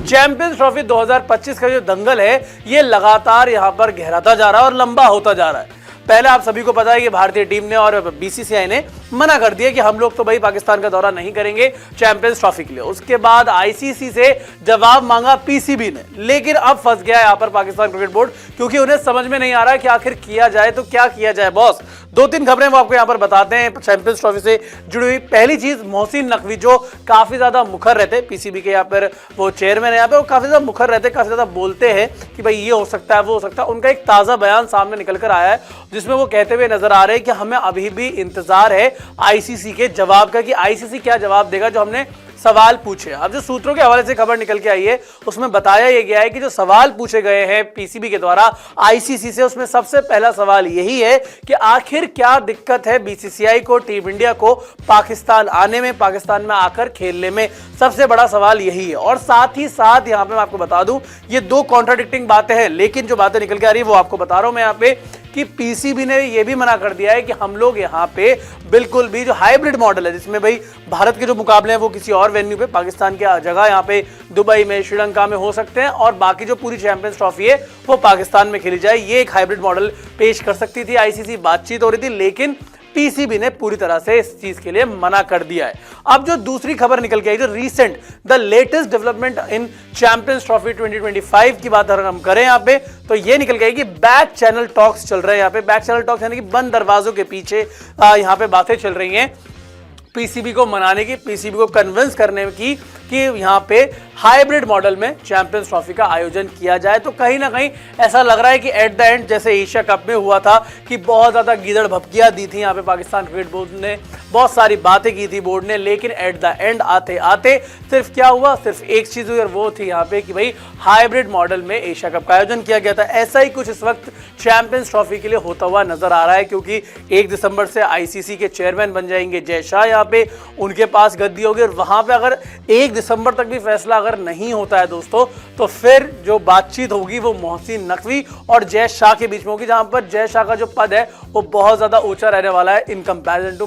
Champions trophy 2025 का जो दंगल है ये लगातार यहां पर गहराता जा रहा है और लंबा होता जा रहा है। पहले आप सभी को पता है कि भारतीय टीम ने और बीसीसीआई ने मना कर दिया कि हम लोग तो भाई पाकिस्तान का दौरा नहीं करेंगे चैंपियंस ट्रॉफी के लिए। उसके बाद आईसीसी से जवाब मांगा पीसीबी ने, लेकिन अब फंस गया यहां पर पाकिस्तान क्रिकेट बोर्ड, क्योंकि उन्हें समझ में नहीं आ रहा है कि आखिर किया जाए तो क्या किया जाए। बॉस, 2-3 खबरें वो आपको यहां पर बताते हैं चैंपियंस ट्रॉफी से जुड़ी हुई। पहली चीज, मोहसिन नकवी जो काफी ज्यादा मुखर रहते हैं, पीसीबी के यहाँ पर वो चेयरमैन है, यहाँ पे वो काफी ज्यादा मुखर रहते हैं, काफी ज्यादा बोलते हैं कि भाई ये हो सकता है वो हो सकता है। उनका एक ताजा बयान सामने निकल कर आया है जिसमें वो कहते हुए नजर आ रहे हैं कि हमें अभी भी इंतजार है आईसीसी के जवाब का, कि आईसीसी क्या जवाब देगा जो हमने सवाल पूछे। अब जो सूत्रों के हवाले से खबर निकल के आई है उसमें बताया यह गया है कि जो सवाल पूछे गए हैं पीसीबी के द्वारा आईसीसी से, उसमें सबसे पहला सवाल यही है कि आखिर क्या दिक्कत है बीसीसीआई को टीम इंडिया को पाकिस्तान आने में, पाकिस्तान में आकर खेलने में। सबसे बड़ा सवाल यही है। और साथ ही साथ यहां पे मैं आपको बता दूं, ये दो कॉन्ट्राडिक्टिंग बातें हैं, लेकिन जो बातें निकल के आ रही है वो आपको बता रहा हूं मैं यहां पे, कि पीसीबी ने यह भी मना कर दिया है कि हम लोग यहां पे बिल्कुल भी जो हाइब्रिड मॉडल है जिसमें भाई भारत के जो मुकाबले हैं वो किसी और वेन्यू पे, पाकिस्तान की जगह यहां पे दुबई में, श्रीलंका में हो सकते हैं, और बाकी जो पूरी चैंपियंस ट्रॉफी है वो पाकिस्तान में खेली जाए, ये एक हाइब्रिड मॉडल पेश कर सकती थी आईसीसी। बातचीत हो रही थी, लेकिन पीसीबी ने पूरी तरह से इस चीज के लिए मना कर दिया है। अब जो दूसरी खबर निकल के आई, जो recent the latest development in champions trophy 2025 की बात अगर हम करें यहां पे, तो ये निकल गई कि बैक चैनल टॉक्स चल रहे हैं। यहां पे बैक चैनल टॉक्स यानी कि बंद दरवाजों के पीछे यहां पे बातें चल रही हैं पीसीबी को मनाने की, पीसीबी को कन्विंस करने की कि यहां पे हाइब्रिड मॉडल में चैंपियंस ट्रॉफी का आयोजन किया जाए। तो कहीं ना कहीं ऐसा लग रहा है कि एट द एंड जैसे एशिया कप में हुआ था कि बहुत ज्यादा गीदड़ भपकियां दी थी यहां पे पाकिस्तान क्रिकेट बोर्ड ने, बहुत सारी बातें की थी बोर्ड ने, लेकिन एट द एंड आते आते सिर्फ क्या हुआ, सिर्फ एक चीज हुई और वो थी यहां पे कि भाई हाइब्रिड मॉडल में एशिया कप का आयोजन किया गया था। ऐसा ही कुछ इस वक्त चैंपियंस ट्रॉफी के लिए होता हुआ नजर आ रहा है, क्योंकि 1 दिसंबर से आईसीसी के चेयरमैन बन जाएंगे जय शाह, यहाँ पे उनके पास गद्दी होगी, और वहां पे अगर 1 दिसंबर तक भी फैसला अगर नहीं होता है दोस्तों, तो फिर जो बातचीत होगी वो मोहसिन नकवी और जय शाह के बीच में होगी, जहां पर जय शाह का जो पद है वो बहुत ज्यादा ऊंचा रहने वाला है in comparison to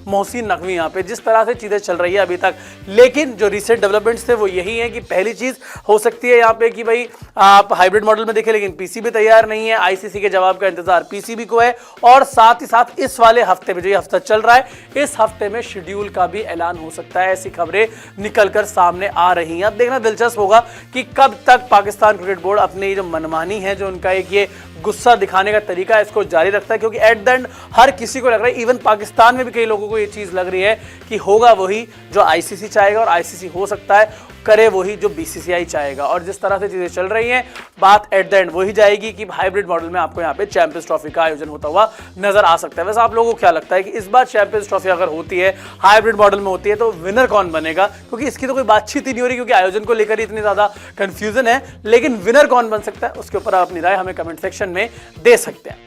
Mohsin Naqvi यहाँ पे, जिस तरह से चीजें चल रही है अभी तक। लेकिन जो रिसेंट डेवलपमेंट्स थे वो यही है कि पहली चीज हो सकती है यहाँ पे कि भाई आप हाइब्रिड मॉडल में देखें, लेकिन पीसीबी तैयार नहीं है, आईसीसी के जवाब का इंतजार पीसीबी को है। और साथ ही साथ इस वाले हफ्ते में, जो ये हफ्ता चल रहा है, इस हफ्ते में शेड्यूल का भी ऐलान हो सकता है, ऐसी खबरें निकलकर सामने आ रही हैं। अब देखना दिलचस्प होगा कि कब तक पाकिस्तान क्रिकेट बोर्ड अपनी जो मनमानी है, जो उनका एक ये गुस्सा दिखाने का तरीका है, इसको जारी रखता है, क्योंकि एट द एंड हर किसी को लग रहा है, इवन पाकिस्तान में भी कई लोगों को ये चीज लग रही है कि होगा वही जो आईसीसी चाहेगा, और आईसीसी हो सकता है करे वही जो बीसीसीआई चाहेगा। और जिस तरह से चीजें चल रही हैं, बात एट द एंड वही जाएगी कि हाइब्रिड मॉडल में आपको यहाँ पे चैंपियंस ट्रॉफी का आयोजन होता हुआ नजर आ सकता है। वैसे आप लोगों को क्या लगता है कि इस बार चैंपियंस ट्रॉफी अगर होती है, हाइब्रिड मॉडल में होती है, तो विनर कौन बनेगा? क्योंकि इसकी तो कोई बातचीत ही नहीं हो रही, क्योंकि आयोजन को लेकर इतनी ज्यादा कंफ्यूजन है, लेकिन विनर कौन बन सकता है उसके ऊपर आप अपनी राय हमें कमेंट सेक्शन में दे सकते हैं।